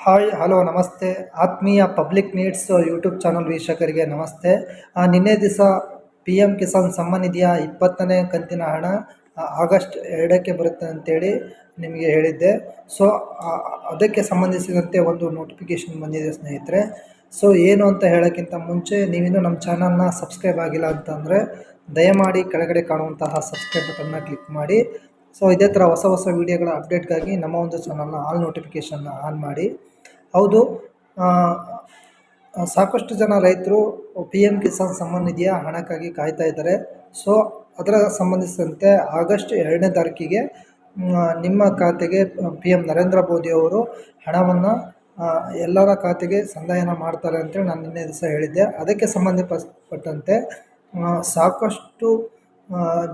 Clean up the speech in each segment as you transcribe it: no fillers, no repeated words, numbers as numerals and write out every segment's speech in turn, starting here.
Hi hello ನಮಸ್ತೆ. ಆತ್ಮೀಯ public needs YouTube channel ವೀಕ್ಷಕರಿಗೆ ನಮಸ್ತೆ. ನಿನ್ನೆ ದಿವಸ ಪಿ ಎಮ್ ಕಿಸಾನ್ ಸಮ್ಮಾನ್ ನಿಧಿಯ 20ನೇ ಕಂತಿನ ಹಣ ಆಗಸ್ಟ್ 2ಕ್ಕೆ ಬರುತ್ತೆ ಅಂತೇಳಿ ನಿಮಗೆ ಹೇಳಿದ್ದೆ. ಸೊ ಅದಕ್ಕೆ ಸಂಬಂಧಿಸಿದಂತೆ ಒಂದು ನೋಟಿಫಿಕೇಷನ್ ಬಂದಿದೆ ಸ್ನೇಹಿತರೆ. ಸೊ ಏನು ಅಂತ ಹೇಳೋಕ್ಕಿಂತ ಮುಂಚೆ ನೀವಿನ್ನೂ ನಮ್ಮ ಚಾನಲ್ನ ಸಬ್ಸ್ಕ್ರೈಬ್ ಆಗಿಲ್ಲ ಅಂತಂದರೆ ದಯಮಾಡಿ ಕೆಳಗಡೆ ಕಾಣುವಂತಹ ಸಬ್ಸ್ಕ್ರೈಬ್ ಬಟನ್ನ ಕ್ಲಿಕ್ ಮಾಡಿ. ಸೊ ಇದೇ ಥರ ಹೊಸ ಹೊಸ ವೀಡಿಯೋಗಳ ಅಪ್ಡೇಟ್ಗಾಗಿ ನಮ್ಮ ಒಂದು ಚಾನಲ್ನ ಆಲ್ ನೋಟಿಫಿಕೇಷನ್ನ ಆನ್ ಮಾಡಿ. ಹೌದು, ಸಾಕಷ್ಟು ಜನ ರೈತರು ಪಿ ಎಮ್ ಕಿಸಾನ್ ಸಮ್ಮಾನ್ ನಿಧಿಯ ಹಣಕ್ಕಾಗಿ ಕಾಯ್ತಾ ಇದ್ದಾರೆ. ಸೊ ಅದರ ಸಂಬಂಧಿಸಿದಂತೆ ಆಗಸ್ಟ್ 2ನೇ ತಾರೀಕಿಗೆ ನಿಮ್ಮ ಖಾತೆಗೆ ಪಿ ಎಮ್ ನರೇಂದ್ರ ಮೋದಿಯವರು ಹಣವನ್ನು ಎಲ್ಲರ ಖಾತೆಗೆ ಸಂದಾಯನ ಮಾಡ್ತಾರೆ ಅಂತೇಳಿ ನಾನು ನಿನ್ನೆ ದಿವಸ ಹೇಳಿದ್ದೆ. ಅದಕ್ಕೆ ಸಂಬಂಧಪಟ್ಟಂತೆ ಸಾಕಷ್ಟು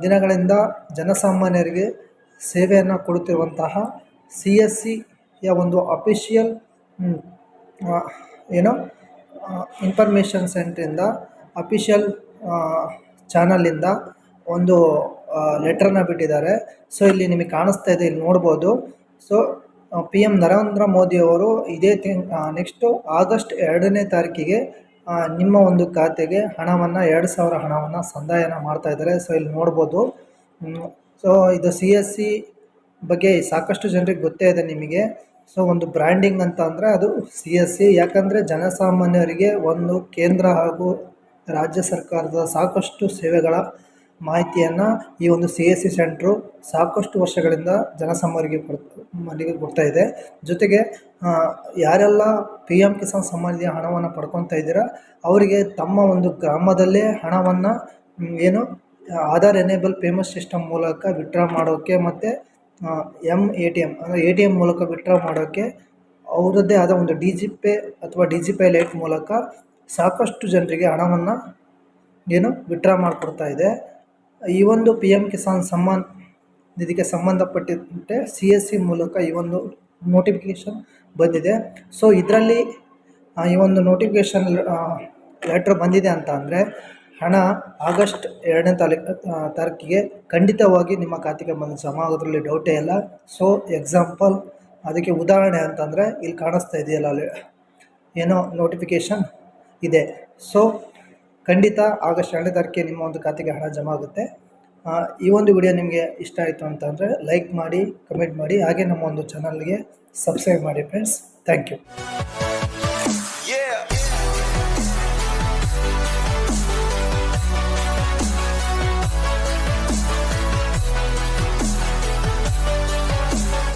ದಿನಗಳಿಂದ ಜನಸಾಮಾನ್ಯರಿಗೆ ಸೇವೆಯನ್ನು ಕೊಡುತ್ತಿರುವಂತಹ CSCಯ ಒಂದು ಅಫಿಷಿಯಲ್ ಇನ್ಫಾರ್ಮೇಷನ್ ಸೆಂಟ್ರಿಂದ ಅಫಿಷಿಯಲ್ ಚಾನಲಿಂದ ಒಂದು ಲೆಟ್ರನ್ನ ಬಿಟ್ಟಿದ್ದಾರೆ. ಸೊ ಇಲ್ಲಿ ನಿಮಗೆ ಕಾಣಿಸ್ತಾ ಇದೆ, ಇಲ್ಲಿ ನೋಡ್ಬೋದು. ಸೊ ಪಿ ಎಮ್ ನರೇಂದ್ರ ಮೋದಿಯವರು ಇದೇ ನೆಕ್ಸ್ಟು ಆಗಸ್ಟ್ 2ನೇ ತಾರೀಕಿಗೆ ನಿಮ್ಮ ಒಂದು ಖಾತೆಗೆ ಹಣವನ್ನು 2,000 ಹಣವನ್ನು ಸಂದಾಯನ ಮಾಡ್ತಾ ಇದ್ದಾರೆ. ಸೊ ಇಲ್ಲಿ ನೋಡ್ಬೋದು. ಸೊ ಇದು CSC ಬಗ್ಗೆ ಸಾಕಷ್ಟು ಜನರಿಗೆ ಗೊತ್ತೇ ಇದೆ ನಿಮಗೆ. ಸೊ ಒಂದು ಬ್ರ್ಯಾಂಡಿಂಗ್ ಅಂತ ಅಂದರೆ ಅದು CSC. ಯಾಕಂದರೆ ಜನಸಾಮಾನ್ಯರಿಗೆ ಒಂದು ಕೇಂದ್ರ ಹಾಗೂ ರಾಜ್ಯ ಸರ್ಕಾರದ ಸಾಕಷ್ಟು ಸೇವೆಗಳ ಮಾಹಿತಿಯನ್ನು ಈ ಒಂದು CSC ಸೆಂಟ್ರು ಸಾಕಷ್ಟು ವರ್ಷಗಳಿಂದ ಜನಸಾಮಾನ್ಯರಿಗೆ ಕೊಡ್ತಾ ಇದೆ. ಜೊತೆಗೆ ಯಾರೆಲ್ಲ ಪಿ ಎಮ್ ಕಿಸಾನ್ ಸಮ್ಮಾನ್ ನಿಧಿಯ ಹಣವನ್ನು ಪಡ್ಕೊತಾ ಇದ್ದೀರಾ ಅವರಿಗೆ ತಮ್ಮ ಒಂದು ಗ್ರಾಮದಲ್ಲೇ ಹಣವನ್ನು ಆಧಾರ್ ಎನೇಬಲ್ ಪೇಮೆಂಟ್ ಸಿಸ್ಟಮ್ ಮೂಲಕ ವಿತ್ಡ್ರಾ ಮಾಡೋಕ್ಕೆ ಮತ್ತು ATM ಅಂದರೆ ATM ಮೂಲಕ ವಿತ್ಡ್ರಾ ಮಾಡೋಕ್ಕೆ ಅವರದ್ದೇ ಆದ ಒಂದು DigiPay ಅಥವಾ DigiPay ಲೈಟ್ ಮೂಲಕ ಸಾಕಷ್ಟು ಜನರಿಗೆ ಹಣವನ್ನು ವಿತ್ಡ್ರಾ ಮಾಡಿಕೊಡ್ತಾ ಇದೆ. ಈ ಒಂದು ಪಿ ಎಮ್ ಕಿಸಾನ್ ಸಮ್ಮಾನ್ ನಿಧಿಗೆ ಸಂಬಂಧಪಟ್ಟಂತೆ CSC ಮೂಲಕ ಈ ಒಂದು ನೋಟಿಫಿಕೇಷನ್ ಬಂದಿದೆ. ಸೊ ಇದರಲ್ಲಿ ಈ ಒಂದು ನೋಟಿಫಿಕೇಷನ್ ಲೆಟ್ರ್ ಬಂದಿದೆ ಅಂತ ಅಂದರೆ ಹಣ ಆಗಸ್ಟ್ 2ನೇ ತಾರೀಕಿಗೆ ಖಂಡಿತವಾಗಿ ನಿಮ್ಮ ಖಾತೆಗೆ ಬಂದು ಜಮಾ ಆಗೋದ್ರಲ್ಲಿ ಡೌಟೇ ಇಲ್ಲ. ಸೊ ಎಕ್ಸಾಂಪಲ್ ಅದಕ್ಕೆ ಉದಾಹರಣೆ ಅಂತಂದರೆ ಇಲ್ಲಿ ಕಾಣಿಸ್ತಾ ಇದೆಯಲ್ಲ, ನೋಟಿಫಿಕೇಷನ್ ಇದೆ. ಸೊ ಖಂಡಿತ ಆಗಸ್ಟ್ 2ನೇ ತಾರೀಕಿಗೆ ನಿಮ್ಮ ಒಂದು ಖಾತೆಗೆ ಹಣ ಜಮಾ ಆಗುತ್ತೆ. ಈ ಒಂದು ವಿಡಿಯೋ ನಿಮಗೆ ಇಷ್ಟ ಆಯಿತು ಅಂತಂದರೆ ಲೈಕ್ ಮಾಡಿ, ಕಮೆಂಟ್ ಮಾಡಿ, ಹಾಗೆ ನಮ್ಮ ಒಂದು ಚಾನಲ್ಗೆ ಸಬ್ಸ್ಕ್ರೈಬ್ ಮಾಡಿ ಫ್ರೆಂಡ್ಸ್. Thank you.